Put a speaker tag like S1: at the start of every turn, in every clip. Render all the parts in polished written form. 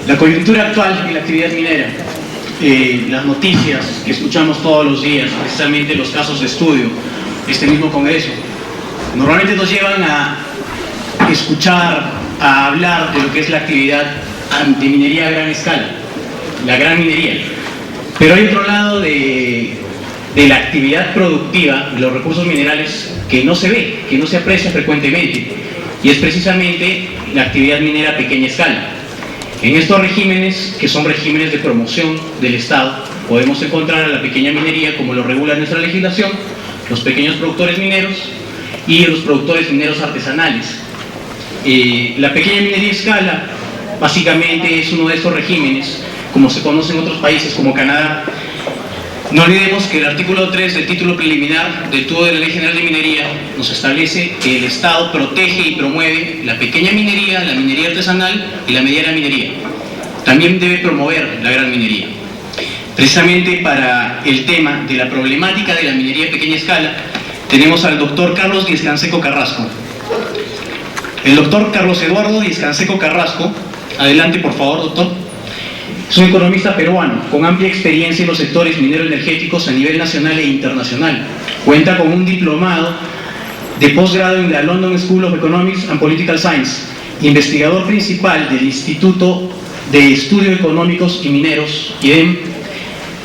S1: La coyuntura actual en la actividad minera, las noticias que escuchamos todos los días, precisamente los casos de estudio, este mismo congreso, normalmente nos llevan a escuchar, a hablar de lo que es la actividad de minería a gran escala, la gran minería. Pero hay otro lado de la actividad productiva de los recursos minerales que no se ve, que no se aprecia frecuentemente, y es precisamente la actividad minera a pequeña escala. En estos regímenes, que son regímenes de promoción del Estado, podemos encontrar a la pequeña minería, como lo regula nuestra legislación, los pequeños productores mineros y los productores mineros artesanales. La pequeña minería a escala básicamente es uno de estos regímenes, como se conoce en otros países como Canadá. No olvidemos que el artículo 3 del título preliminar del TUDO de la Ley General de Minería nos establece que el Estado protege y promueve la pequeña minería, la minería artesanal y la mediana minería. También debe promover la gran minería. Precisamente para el tema de la problemática de la minería a pequeña escala, tenemos al doctor Carlos Díez-Canseco Carrasco. El doctor Carlos Eduardo Díez-Canseco Carrasco, adelante por favor, doctor. Es un economista peruano con amplia experiencia en los sectores minero-energéticos a nivel nacional e internacional. Cuenta con un diplomado de posgrado en la London School of Economics and Political Science, investigador principal del Instituto de Estudios Económicos y Mineros, IEM,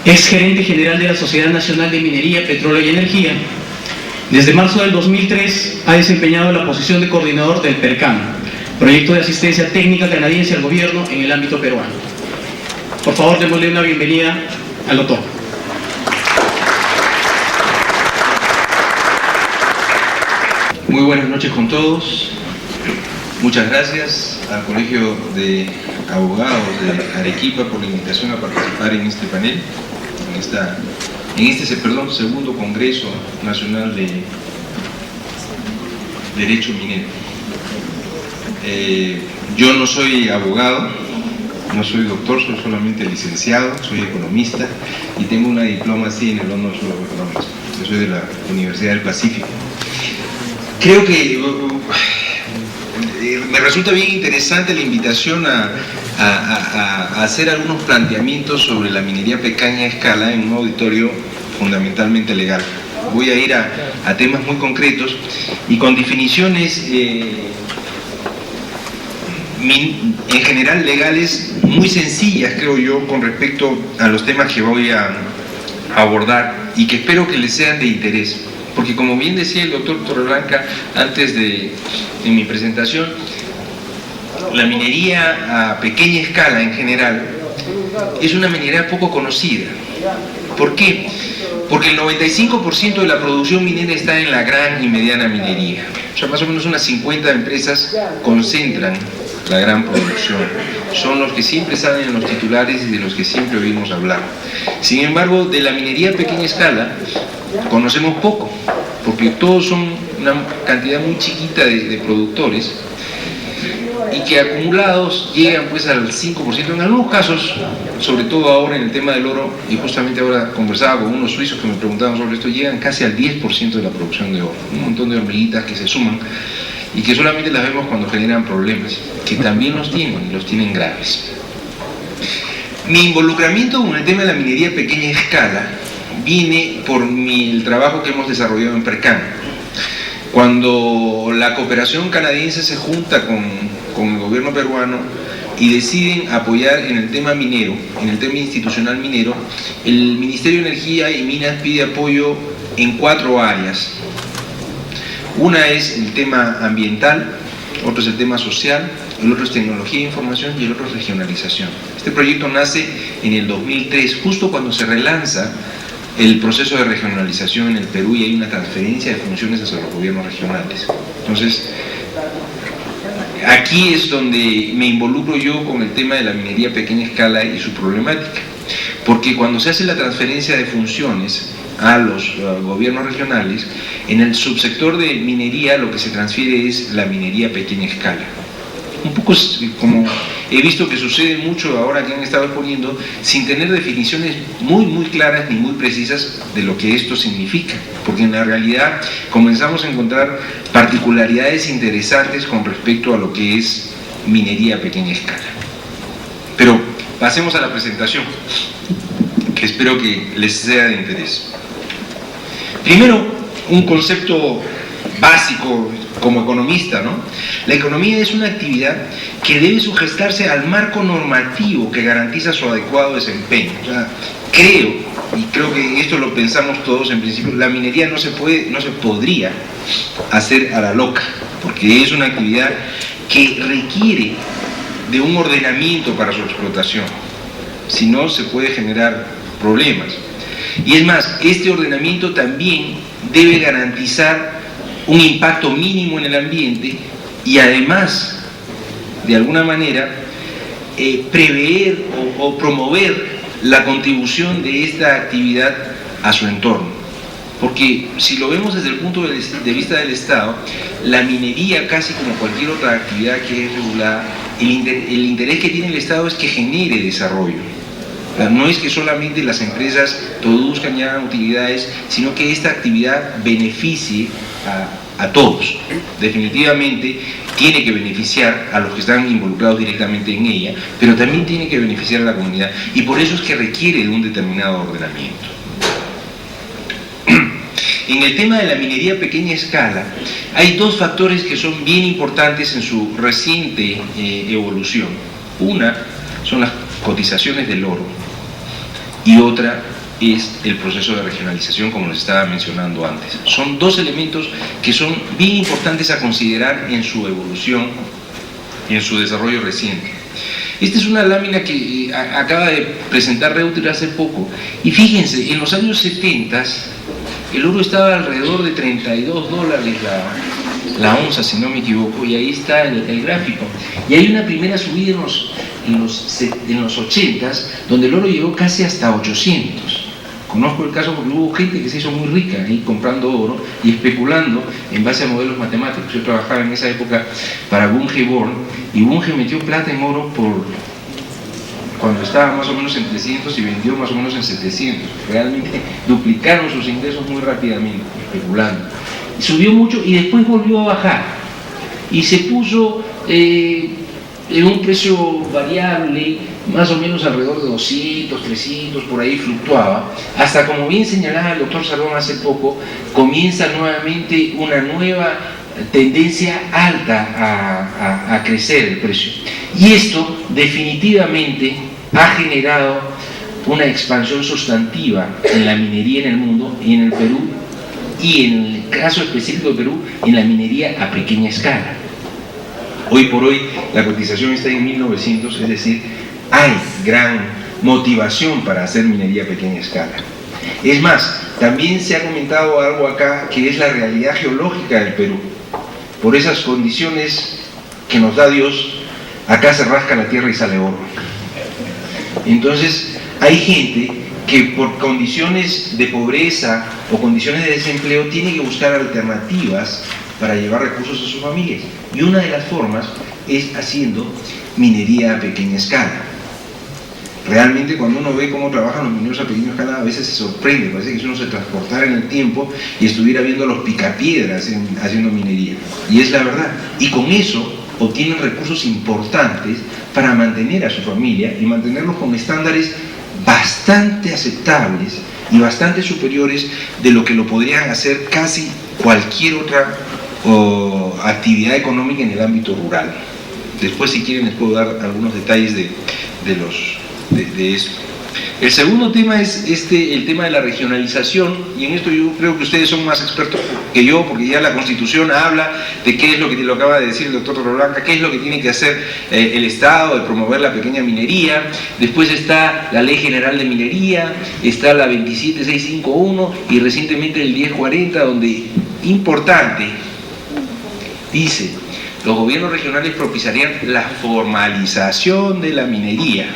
S1: es gerente general de la Sociedad Nacional de Minería, Petróleo y Energía. Desde marzo del 2003 ha desempeñado la posición de coordinador del PERCAM, proyecto de asistencia técnica canadiense al gobierno en el ámbito peruano. Por favor, démosle una bienvenida al doctor.
S2: Muy buenas noches con todos. Muchas gracias al Colegio de Abogados de Arequipa por la invitación a participar en este panel, en este segundo Congreso Nacional de Derecho Minero. Yo no soy abogado, no soy doctor, soy solamente licenciado, soy economista y tengo una diploma así en el London School of Economics. Yo soy de la Universidad del Pacífico. Creo que me resulta bien interesante la invitación a hacer algunos planteamientos sobre la minería a pequeña escala en un auditorio fundamentalmente legal. Voy a ir a temas muy concretos y con definiciones en general legales muy sencillas, creo yo, con respecto a los temas que voy a abordar y que espero que les sean de interés, porque como bien decía el doctor Torreblanca antes de mi presentación, la minería a pequeña escala en general es una minería poco conocida. ¿Por qué? Porque el 95% de la producción minera está en la gran y mediana minería. O sea, más o menos unas 50 empresas concentran la gran producción. Son los que siempre salen en los titulares y de los que siempre oímos hablar. Sin embargo, de la minería a pequeña escala conocemos poco, porque todos son una cantidad muy chiquita de productores y que acumulados llegan pues al 5%. En algunos casos, sobre todo ahora en el tema del oro, y justamente ahora conversaba con unos suizos que me preguntaban sobre esto, llegan casi al 10% de la producción de oro. Un montón de hormiguitas que se suman y que solamente las vemos cuando generan problemas, que también los tienen graves. Mi involucramiento con el tema de la minería a pequeña escala viene por el trabajo que hemos desarrollado en PERCAM. Cuando la cooperación canadiense se junta con el gobierno peruano y deciden apoyar en el tema minero, en el tema institucional minero, el Ministerio de Energía y Minas pide apoyo en 4 áreas. Una es el tema ambiental, otro es el tema social, el otro es tecnología e información y el otro es regionalización. Este proyecto nace en el 2003, justo cuando se relanza el proceso de regionalización en el Perú y hay una transferencia de funciones hacia los gobiernos regionales. Entonces, aquí es donde me involucro yo con el tema de la minería a pequeña escala y su problemática, porque cuando se hace la transferencia de funciones a los gobiernos regionales, en el subsector de minería lo que se transfiere es la minería a pequeña escala. Un poco como he visto que sucede mucho ahora que han estado exponiendo, sin tener definiciones muy claras ni muy precisas de lo que esto significa, porque en la realidad comenzamos a encontrar particularidades interesantes con respecto a lo que es minería a pequeña escala. Pero pasemos a la presentación, que espero que les sea de interés. Primero, un concepto básico como economista, ¿no? La economía es una actividad que debe sujetarse al marco normativo que garantiza su adecuado desempeño. O sea, creo que esto lo pensamos todos en principio, la minería no se podría hacer a la loca, porque es una actividad que requiere de un ordenamiento para su explotación, si no se puede generar problemas. Y es más, este ordenamiento también debe garantizar un impacto mínimo en el ambiente y además, de alguna manera, prever o promover la contribución de esta actividad a su entorno. Porque si lo vemos desde el punto de vista del Estado, la minería, casi como cualquier otra actividad que es regulada, el interés que tiene el Estado es que genere desarrollo. O sea, no es que solamente las empresas produzcan y hagan utilidades, sino que esta actividad beneficie a todos. Definitivamente tiene que beneficiar a los que están involucrados directamente en ella, pero también tiene que beneficiar a la comunidad, y por eso es que requiere de un determinado ordenamiento. En el tema de la minería a pequeña escala, hay dos factores que son bien importantes en su reciente evolución. Una son las cotizaciones del oro y otra es el proceso de regionalización, como les estaba mencionando antes. Son dos elementos que son bien importantes a considerar en su evolución y en su desarrollo reciente. Esta es una lámina que acaba de presentar Reuter hace poco, y fíjense, en los años 70 el oro estaba alrededor de $32 la onza, si no me equivoco, y ahí está el gráfico. Y hay una primera subida en los 80s, donde el oro llegó casi hasta 800. Conozco el caso porque hubo gente que se hizo muy rica ahí comprando oro y especulando en base a modelos matemáticos. Yo trabajaba en esa época para Bunge Born, y Bunge metió plata en oro cuando estaba más o menos en 300 y vendió más o menos en 700. Realmente duplicaron sus ingresos muy rápidamente, especulando. Y subió mucho y después volvió a bajar. Y se puso en un precio variable, más o menos alrededor de 200, 300, por ahí fluctuaba, hasta, como bien señalaba el doctor Salón hace poco, comienza nuevamente una nueva tendencia alta a crecer el precio. Y esto definitivamente ha generado una expansión sustantiva en la minería en el mundo y en el Perú, y en el caso específico de Perú, en la minería a pequeña escala. Hoy por hoy la cotización está en 1900, es decir, hay gran motivación para hacer minería a pequeña escala. Es más, también se ha comentado algo acá, que es la realidad geológica del Perú. Por esas condiciones que nos da Dios, acá se rasca la tierra y sale oro. Entonces, hay gente que por condiciones de pobreza o condiciones de desempleo tiene que buscar alternativas para llevar recursos a sus familias. Y una de las formas es haciendo minería a pequeña escala. Realmente, cuando uno ve cómo trabajan los mineros a pequeña escala, a veces se sorprende, parece que si uno se transportara en el tiempo y estuviera viendo a los picapiedras haciendo minería. Y es la verdad. Y con eso obtienen recursos importantes para mantener a su familia y mantenerlos con estándares bastante aceptables y bastante superiores de lo que lo podrían hacer casi cualquier otra actividad económica en el ámbito rural. Después, si quieren, les puedo dar algunos detalles de esto. El segundo tema es el tema de la regionalización, y en esto yo creo que ustedes son más expertos que yo, porque ya la Constitución habla de qué es lo que lo acaba de decir el doctor Torreblanca, qué es lo que tiene que hacer el Estado, de promover la pequeña minería. Después está la Ley General de Minería, está la 27651 y recientemente el 1040, donde, importante, dice: los gobiernos regionales propiciarían la formalización de la minería.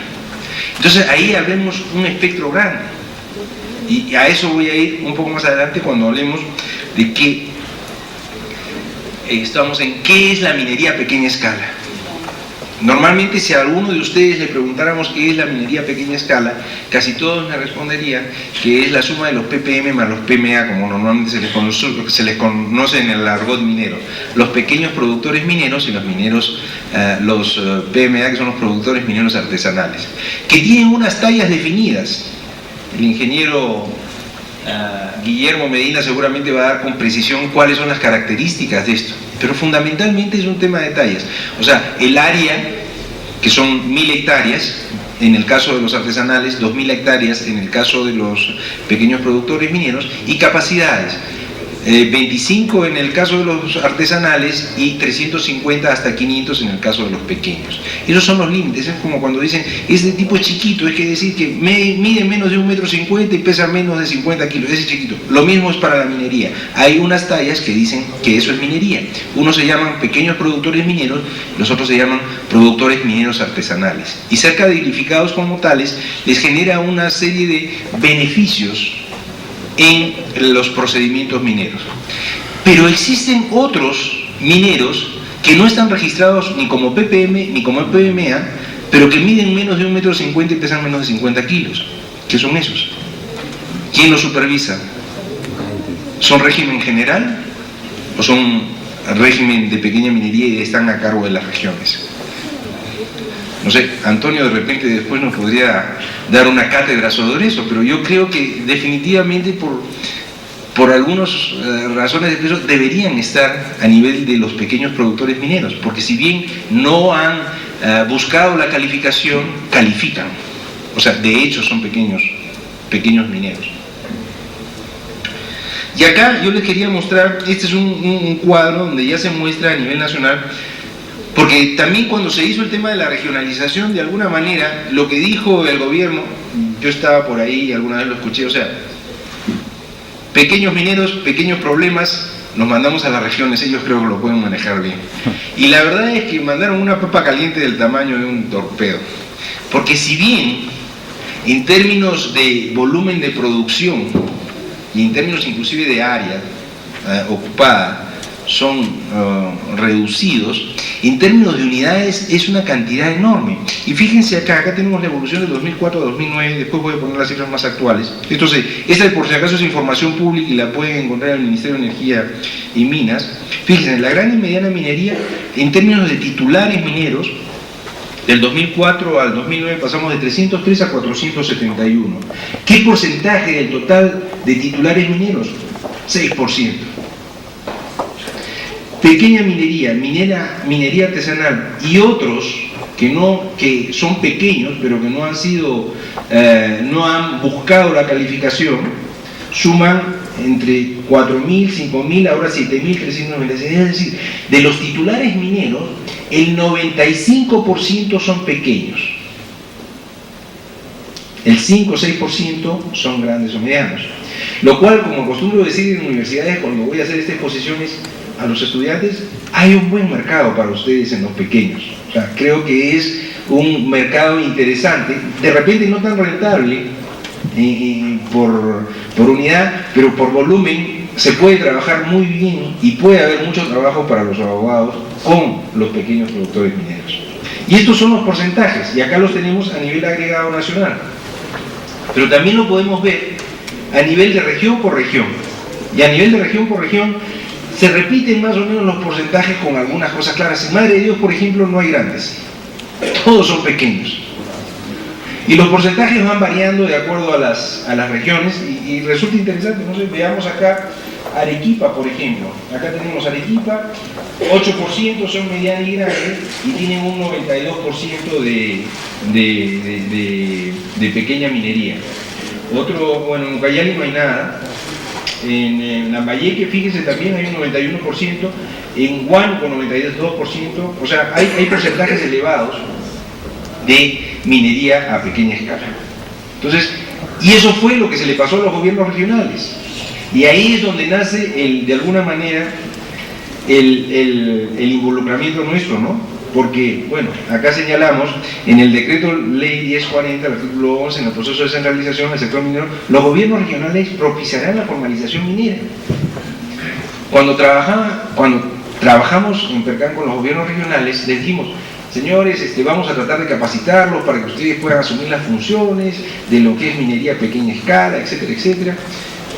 S2: Entonces ahí vemos un espectro grande, y a eso voy a ir un poco más adelante cuando hablemos de qué es la minería a pequeña escala. Normalmente, si a alguno de ustedes le preguntáramos qué es la minería a pequeña escala, casi todos me responderían que es la suma de los ppm más los PMA, como normalmente se les conoce en el argot minero. Los pequeños productores mineros y los mineros, los PMA, que son los productores mineros artesanales, que tienen unas tallas definidas. El ingeniero Guillermo Medina seguramente va a dar con precisión cuáles son las características de esto, pero fundamentalmente es un tema de tallas. O sea, el área, que son 1000 hectáreas en el caso de los artesanales, 2000 hectáreas en el caso de los pequeños productores mineros, y capacidades, 25 en el caso de los artesanales y 350 hasta 500 en el caso de los pequeños. Esos son los límites. Es como cuando dicen, este tipo es chiquito, es que decir que mide menos de 1,50 m y pesa menos de 50 kilos, ese es chiquito. Lo mismo es para la minería. Hay unas tallas que dicen que eso es minería. Unos se llaman pequeños productores mineros, los otros se llaman productores mineros artesanales. Y ser calificados como tales les genera una serie de beneficios en los procedimientos mineros. Pero existen otros mineros que no están registrados ni como ppm ni como PMA, pero que miden menos de 1,50 m y pesan menos de 50 kilos. ¿Qué son esos? ¿Quién los supervisa? ¿Son régimen general o son régimen de pequeña minería y están a cargo de las regiones? No sé, Antonio de repente después nos podría dar una cátedra sobre eso, pero yo creo que definitivamente por algunas razones de peso deberían estar a nivel de los pequeños productores mineros, porque si bien no han buscado la calificación, califican. O sea, de hecho son pequeños mineros. Y acá yo les quería mostrar, este es un cuadro donde ya se muestra a nivel nacional. Porque también cuando se hizo el tema de la regionalización, de alguna manera, lo que dijo el gobierno, yo estaba por ahí y alguna vez lo escuché, o sea, pequeños mineros, pequeños problemas, nos mandamos a las regiones, ellos creo que lo pueden manejar bien. Y la verdad es que mandaron una papa caliente del tamaño de un torpedo. Porque si bien, en términos de volumen de producción, y en términos inclusive de área ocupada, son reducidos, en términos de unidades es una cantidad enorme. Y fíjense acá tenemos la evolución de 2004 a 2009, después voy a poner las cifras más actuales. Entonces, esta por si acaso es información pública y la pueden encontrar en el Ministerio de Energía y Minas. Fíjense, la gran y mediana minería, en términos de titulares mineros, del 2004 al 2009 pasamos de 303 a 471. ¿Qué porcentaje del total de titulares mineros? 6%. Pequeña minería, minería artesanal y otros que son pequeños pero que no han buscado la calificación, suman entre 4.000, 5.000, ahora 7.396. Es decir, de los titulares mineros, el 95% son pequeños. El 5 o 6% son grandes o medianos. Lo cual, como acostumbro decir en universidades cuando voy a hacer estas exposiciones a los estudiantes, hay un buen mercado para ustedes en los pequeños. O sea, creo que es un mercado interesante, de repente no tan rentable por unidad, pero por volumen se puede trabajar muy bien y puede haber mucho trabajo para los abogados con los pequeños productores mineros. Y estos son los porcentajes, y acá los tenemos a nivel agregado nacional. Pero también lo podemos ver a nivel de región por región. Y a nivel de región por región se repiten más o menos los porcentajes con algunas cosas claras. En Madre de Dios, por ejemplo, no hay grandes. Todos son pequeños. Y los porcentajes van variando de acuerdo a las regiones y resulta interesante. Entonces, veamos acá Arequipa, por ejemplo. Acá tenemos Arequipa, 8% son medianas y grandes y tienen un 92% de pequeña minería. Bueno, en Ucayali no hay nada. En Lambayeque, fíjense, también hay un 91%, en Huánuco 92%, o sea, hay porcentajes elevados de minería a pequeña escala. Entonces, y eso fue lo que se le pasó a los gobiernos regionales. Y ahí es donde nace, de alguna manera, el involucramiento nuestro, ¿no? Porque, bueno, acá señalamos, en el decreto ley 1040, el artículo 11, en el proceso de descentralización del sector minero, los gobiernos regionales propiciarán la formalización minera. Cuando trabajamos en PERCAN con los gobiernos regionales, les dijimos, señores, vamos a tratar de capacitarlos para que ustedes puedan asumir las funciones de lo que es minería a pequeña escala, etcétera, etcétera.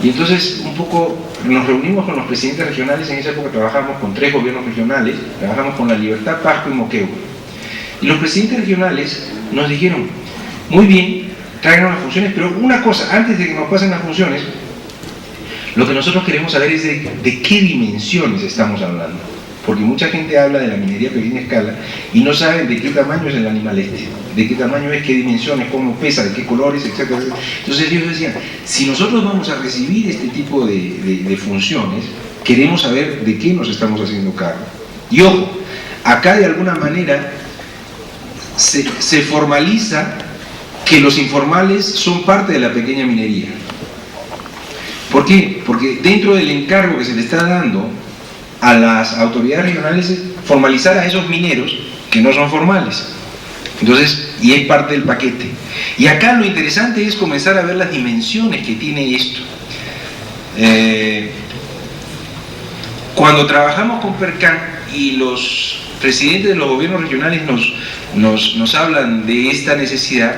S2: Y entonces un poco nos reunimos con los presidentes regionales. En esa época trabajamos con 3 gobiernos regionales, trabajamos con La Libertad, Pasco y Moquegua. Y los presidentes regionales nos dijeron, muy bien, traigan las funciones, pero una cosa, antes de que nos pasen las funciones, lo que nosotros queremos saber es de qué dimensiones estamos hablando. Porque mucha gente habla de la minería a pequeña escala y no saben de qué tamaño es el animal de qué tamaño es, qué dimensiones, cómo pesa, de qué colores, etc. Entonces ellos decían, si nosotros vamos a recibir este tipo de funciones, queremos saber de qué nos estamos haciendo cargo. Y ojo, acá de alguna manera se formaliza que los informales son parte de la pequeña minería. ¿Por qué? Porque dentro del encargo que se le está dando a las autoridades regionales es formalizar a esos mineros que no son formales. Entonces, y es parte del paquete. Y acá lo interesante es comenzar a ver las dimensiones que tiene esto. Cuando trabajamos con PERCAN y los presidentes de los gobiernos regionales nos hablan de esta necesidad,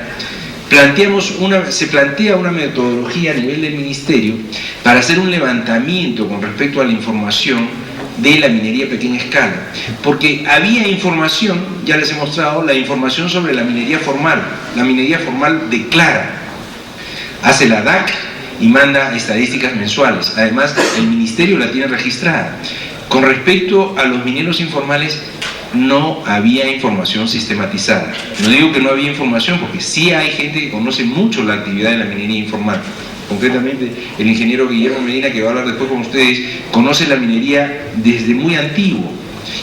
S2: se plantea una metodología a nivel del ministerio para hacer un levantamiento con respecto a la información de la minería a pequeña escala, porque había información, ya les he mostrado, la información sobre la minería formal declara, hace la DAC y manda estadísticas mensuales, además el ministerio la tiene registrada. Con respecto a los mineros informales, no había información sistematizada. No digo que no había información, porque sí hay gente que conoce mucho la actividad de la minería informal. Concretamente, el ingeniero Guillermo Medina, que va a hablar después con ustedes, conoce la minería desde muy antiguo,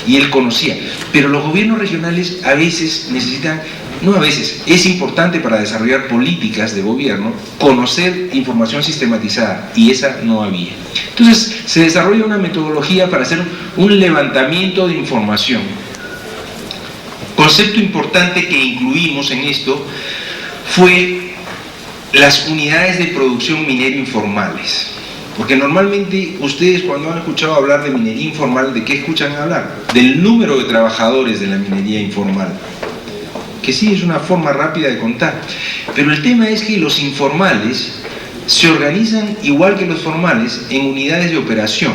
S2: y él conocía. Pero los gobiernos regionales a veces necesitan, no a veces, es importante para desarrollar políticas de gobierno, conocer información sistematizada, y esa no había. Entonces, se desarrolla una metodología para hacer un levantamiento de información. Concepto importante que incluimos en esto fue las unidades de producción minera informales. Porque normalmente ustedes, cuando han escuchado hablar de minería informal, ¿de qué escuchan hablar? Del número de trabajadores de la minería informal, que sí es una forma rápida de contar. Pero el tema es que los informales se organizan igual que los formales en unidades de operación.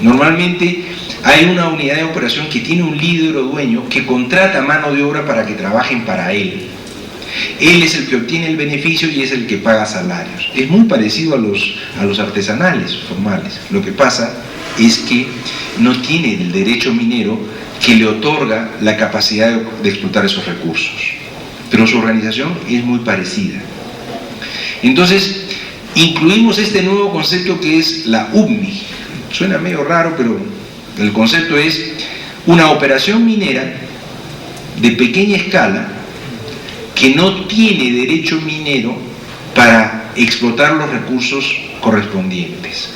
S2: Normalmente hay una unidad de operación que tiene un líder o dueño que contrata mano de obra para que trabajen para él. Él es el que obtiene el beneficio y es el que paga salarios. Es muy parecido a los artesanales formales. Lo que pasa es que no tiene el derecho minero que le otorga la capacidad de explotar esos recursos. Pero su organización es muy parecida. Entonces, incluimos este nuevo concepto que es la UPMI. Suena medio raro, pero el concepto es una operación minera de pequeña escala que no tiene derecho minero para explotar los recursos correspondientes.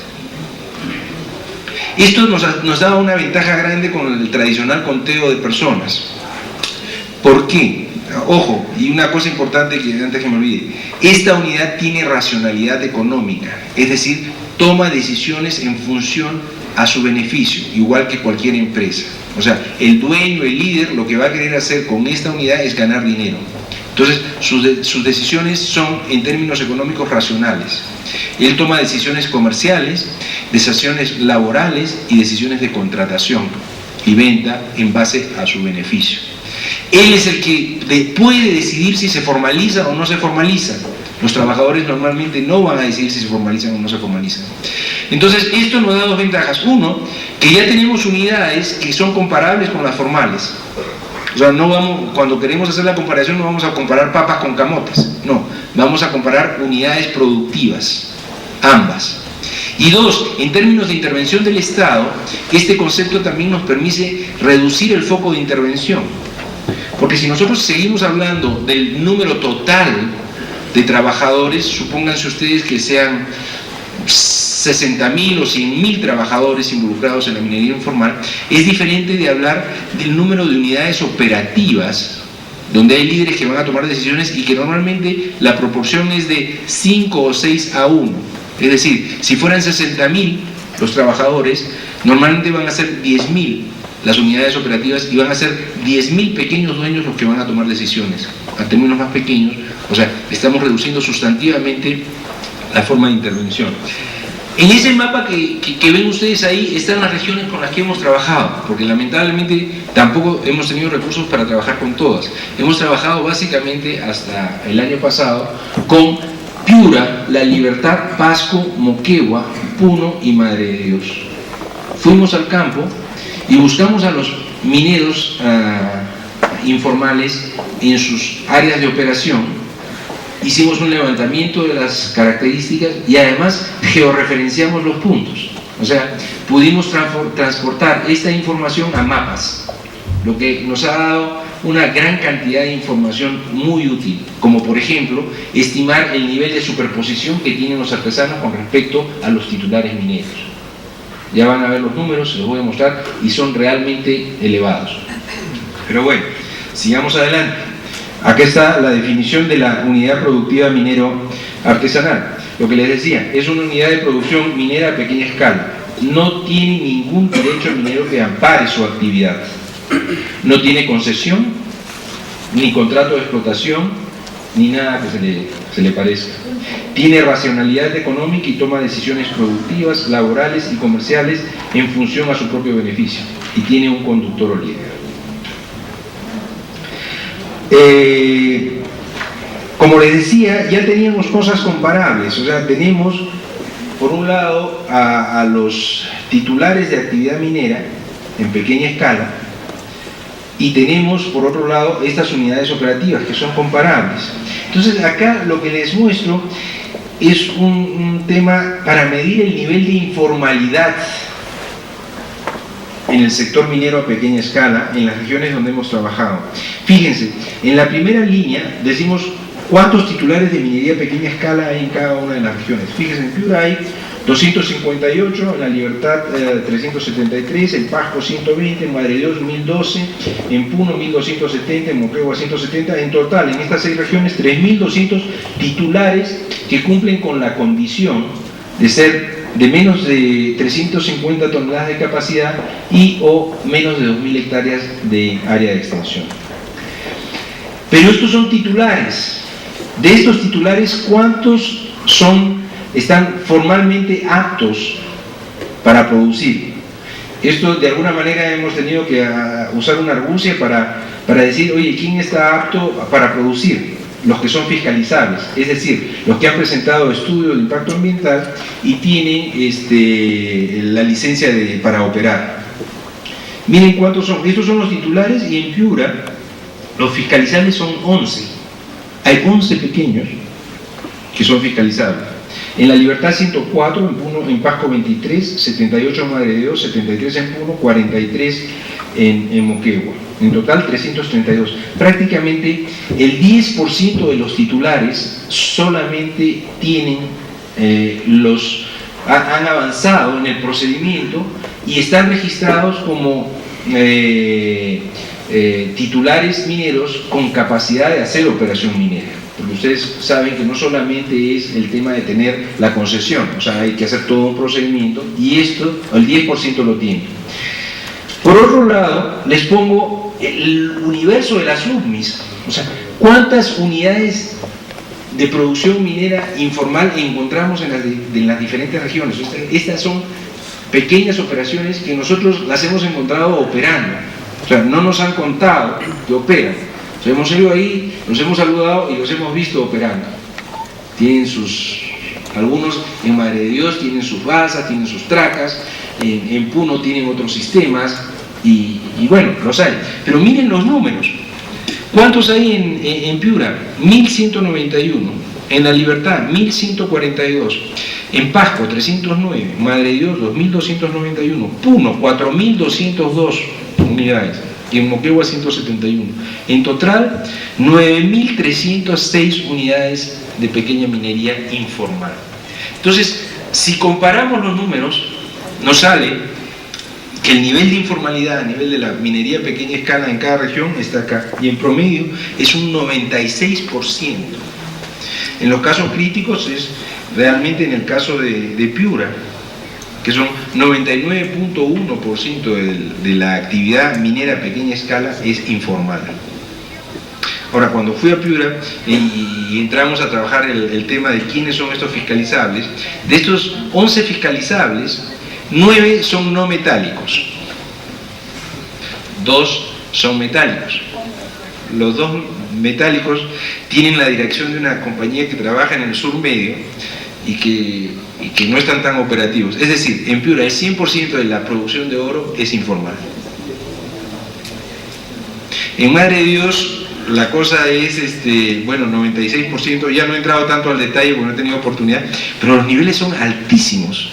S2: Esto nos da una ventaja grande con el tradicional conteo de personas. ¿Por qué? Ojo, y una cosa importante que antes que me olvide, esta unidad tiene racionalidad económica, es decir, toma decisiones en función a su beneficio, igual que cualquier empresa. O sea, el dueño, el líder, lo que va a querer hacer con esta unidad es ganar dinero. Entonces, sus decisiones son, en términos económicos, racionales. Él toma decisiones comerciales, decisiones laborales y decisiones de contratación y venta en base a su beneficio. Él es el que puede decidir si se formaliza o no se formaliza. Los trabajadores normalmente no van a decidir si se formalizan o no se formalizan. Entonces, esto nos da dos ventajas. Uno, que ya tenemos unidades que son comparables con las formales. O sea, cuando queremos hacer la comparación, no vamos a comparar papas con camotes. No, vamos a comparar unidades productivas, ambas. Y dos, en términos de intervención del Estado, este concepto también nos permite reducir el foco de intervención. Porque si nosotros seguimos hablando del número total de trabajadores, supónganse ustedes que sean 60.000 o 100.000 trabajadores involucrados en la minería informal, es diferente de hablar del número de unidades operativas, donde hay líderes que van a tomar decisiones y que normalmente la proporción es de 5 o 6 a 1. Es decir, si fueran 60.000 los trabajadores, normalmente van a ser 10.000 las unidades operativas y van a ser 10.000 pequeños dueños los que van a tomar decisiones, a términos más pequeños. O sea, estamos reduciendo sustantivamente la forma de intervención. En ese mapa que ven ustedes ahí están las regiones con las que hemos trabajado, porque lamentablemente tampoco hemos tenido recursos para trabajar con todas. Hemos trabajado básicamente hasta el año pasado con Piura, La Libertad, Pasco, Moquegua, Puno y Madre de Dios. Fuimos al campo y buscamos a los mineros informales en sus áreas de operación. Hicimos un levantamiento de las características y además georreferenciamos los puntos. O sea, pudimos transportar esta información a mapas, lo que nos ha dado una gran cantidad de información muy útil, como por ejemplo, estimar el nivel de superposición que tienen los artesanos con respecto a los titulares mineros. Ya van a ver los números, se los voy a mostrar, y son realmente elevados. Pero bueno, sigamos adelante. Acá está la definición de la unidad productiva minero artesanal. Lo que les decía, es una unidad de producción minera a pequeña escala. No tiene ningún derecho minero que ampare su actividad. No tiene concesión, ni contrato de explotación, ni nada que se le parezca. Tiene racionalidad económica y toma decisiones productivas, laborales y comerciales en función a su propio beneficio. Y tiene un conductor o líder. Como les decía, ya teníamos cosas comparables. O sea, tenemos por un lado a los titulares de actividad minera en pequeña escala, y tenemos por otro lado estas unidades operativas que son comparables. Entonces acá lo que les muestro es un tema para medir el nivel de informalidad en el sector minero a pequeña escala, en las regiones donde hemos trabajado. Fíjense, en la primera línea decimos cuántos titulares de minería a pequeña escala hay en cada una de las regiones. Fíjense, en Piura hay 258, en La Libertad 373, en Pasco 120, en Madre de Dios 1012, en Puno 1270, en Moquegua 170, en total en estas 6 regiones 3200 titulares que cumplen con la condición de ser de menos de 350 toneladas de capacidad y o menos de 2.000 hectáreas de área de extensión. Pero estos son titulares. De estos titulares, ¿cuántos están formalmente aptos para producir? Esto de alguna manera hemos tenido que usar una argucia para decir, oye, ¿quién está apto para producir? Los que son fiscalizables, es decir, los que han presentado estudios de impacto ambiental y tienen la licencia para operar. Miren cuántos son. Estos son los titulares, y en Piura los fiscalizables son 11. Hay 11 pequeños que son fiscalizables. En La Libertad 104, en Puno, en Pasco 23, 78 en Madre de Dios, 73 en Puno, 43 en Moquegua. En total 332. Prácticamente el 10% de los titulares solamente tienen han avanzado en el procedimiento y están registrados como titulares mineros con capacidad de hacer operación minera. Porque ustedes saben que no solamente es el tema de tener la concesión, o sea, hay que hacer todo un procedimiento, y esto, el 10% lo tiene. Por otro lado, les pongo el universo de las UPMIs, o sea, cuántas unidades de producción minera informal encontramos en las diferentes regiones. Estas son pequeñas operaciones que nosotros las hemos encontrado operando, o sea, no nos han contado que operan. O sea, hemos ido ahí, los hemos saludado y los hemos visto operando. Tienen algunos en Madre de Dios tienen sus balsas, tienen sus tracas, en Puno tienen otros sistemas, y bueno, los hay. Pero miren los números. ¿Cuántos hay en Piura? 1191. En La Libertad, 1142. En Pasco, 309. Madre de Dios, 2291. Puno, 4202 unidades. Y en Moquegua, 171. En total, 9306 unidades de pequeña minería informal. Entonces, si comparamos los números, nos sale que el nivel de informalidad a nivel de la minería a pequeña escala en cada región está acá, y en promedio es un 96%. En los casos críticos es realmente en el caso de Piura, que son 99.1% de la actividad minera a pequeña escala es informal. Ahora, cuando fui a Piura y entramos a trabajar el tema de quiénes son estos fiscalizables, de estos 11 fiscalizables, 9 son no metálicos, 2 son metálicos. Los 2 metálicos tienen la dirección de una compañía que trabaja en el sur medio y que no están tan operativos. Es decir, en Piura el 100% de la producción de oro es informal. En Madre de Dios la cosa es, bueno, 96%, ya no he entrado tanto al detalle porque no he tenido oportunidad, pero los niveles son altísimos.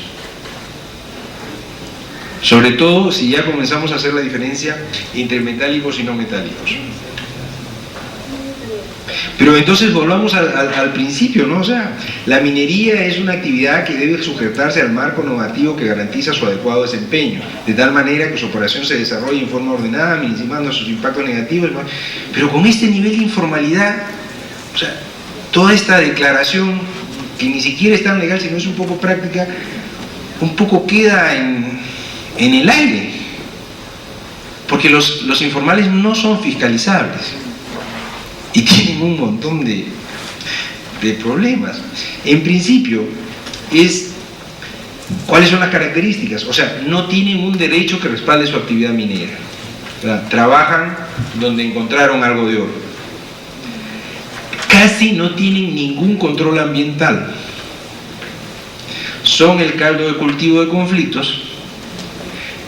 S2: Sobre todo si ya comenzamos a hacer la diferencia entre metálicos y no metálicos. Pero entonces volvamos al principio, ¿no? O sea, la minería es una actividad que debe sujetarse al marco normativo que garantiza su adecuado desempeño, de tal manera que su operación se desarrolle en forma ordenada, minimizando sus impactos negativos. Pero con este nivel de informalidad, o sea, toda esta declaración, que ni siquiera es tan legal, sino es un poco práctica, un poco queda en el aire, porque los informales no son fiscalizables y tienen un montón de problemas. En principio, ¿cuáles son las características? O sea, no tienen un derecho que respalde su actividad minera. O sea, trabajan donde encontraron algo de oro. Casi no tienen ningún control ambiental. Son el caldo de cultivo de conflictos.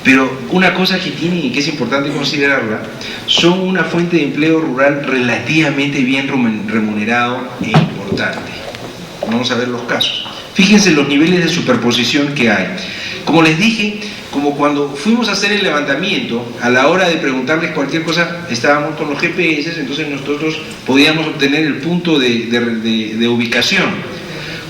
S2: Pero una cosa que tienen y que es importante considerarla, son una fuente de empleo rural relativamente bien remunerado e importante. Vamos a ver los casos. Fíjense los niveles de superposición que hay. Como les dije, como cuando fuimos a hacer el levantamiento, a la hora de preguntarles cualquier cosa, estábamos con los GPS, entonces nosotros podíamos obtener el punto de ubicación.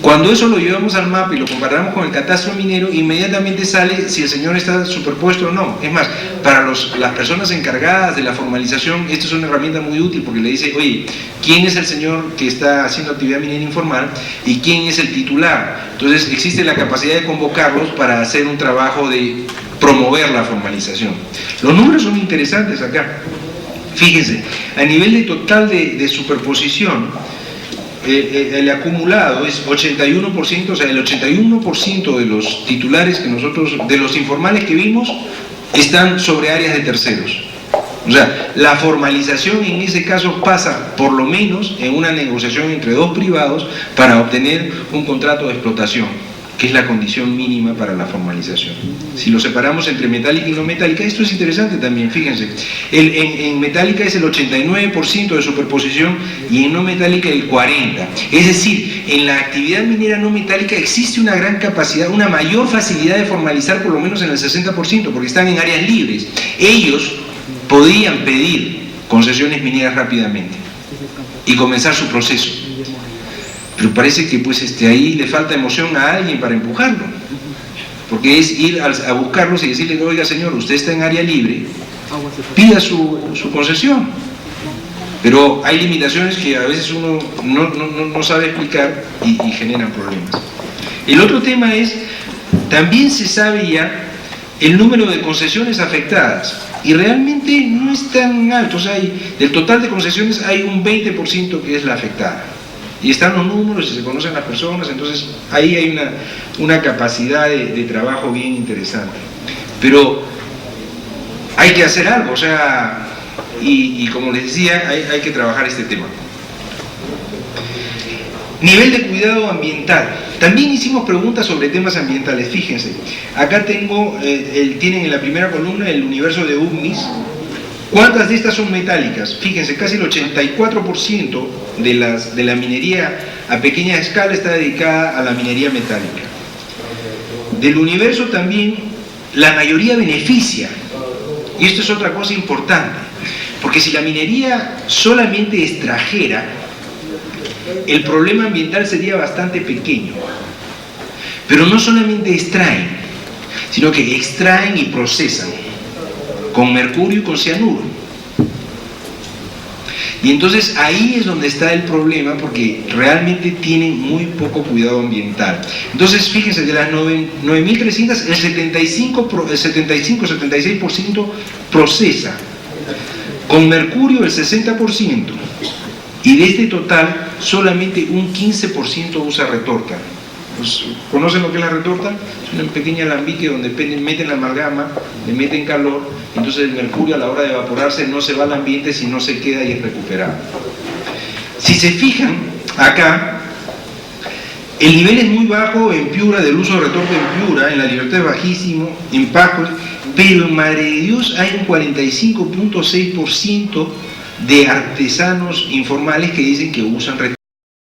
S2: Cuando eso lo llevamos al mapa y lo comparamos con el catastro minero, inmediatamente sale si el señor está superpuesto o no. Es más, para las personas encargadas de la formalización, esto es una herramienta muy útil porque le dice, oye, ¿quién es el señor que está haciendo actividad minera informal y quién es el titular? Entonces existe la capacidad de convocarlos para hacer un trabajo de promover la formalización. Los números son interesantes acá. Fíjense, a nivel de total de superposición, el acumulado es 81%, o sea, el 81% de los titulares que nosotros, de los informales que vimos, están sobre áreas de terceros. O sea, la formalización en ese caso pasa por lo menos en una negociación entre 2 privados para obtener un contrato de explotación, que es la condición mínima para la formalización. Si lo separamos entre metálica y no metálica, esto es interesante también, fíjense. En metálica es el 89% de superposición y en no metálica el 40%. Es decir, en la actividad minera no metálica existe una gran capacidad, una mayor facilidad de formalizar por lo menos en el 60%, porque están en áreas libres. Ellos podían pedir concesiones mineras rápidamente y comenzar su proceso. Pero parece que pues ahí le falta emoción a alguien para empujarlo, porque es ir a buscarlos y decirle, oiga señor, usted está en área libre, pida su concesión. Pero hay limitaciones que a veces uno no sabe explicar y generan problemas. El otro tema es, también se sabe ya el número de concesiones afectadas, y realmente no es tan alto. O sea, del total de concesiones hay un 20% que es la afectada. Y están los números y se conocen las personas, entonces ahí hay una capacidad de trabajo bien interesante. Pero hay que hacer algo, o sea, y como les decía, hay que trabajar este tema. Nivel de cuidado ambiental. También hicimos preguntas sobre temas ambientales, fíjense. Acá tienen en la primera columna el universo de UMNIS. ¿Cuántas de estas son metálicas? Fíjense, casi el 84% de la minería a pequeña escala está dedicada a la minería metálica. Del universo también, la mayoría beneficia. Y esto es otra cosa importante, porque si la minería solamente extrajera, el problema ambiental sería bastante pequeño. Pero no solamente extraen, sino que extraen y procesan con mercurio y con cianuro. Y entonces ahí es donde está el problema, porque realmente tienen muy poco cuidado ambiental. Entonces fíjense, de las 9.300, el 76% procesa, con mercurio el 60%, y de este total solamente un 15% usa retorta. Pues, ¿conocen lo que es la retorta? Es una pequeña alambique donde meten la amalgama, le meten calor, entonces el mercurio a la hora de evaporarse no se va al ambiente, sino se queda y es recuperado. Si se fijan acá, el nivel es muy bajo en Piura, del uso de retorta en Piura, en La Libertad es bajísimo, en Pascua, pero en Madre de Dios hay un 45.6% de artesanos informales que dicen que usan retorta.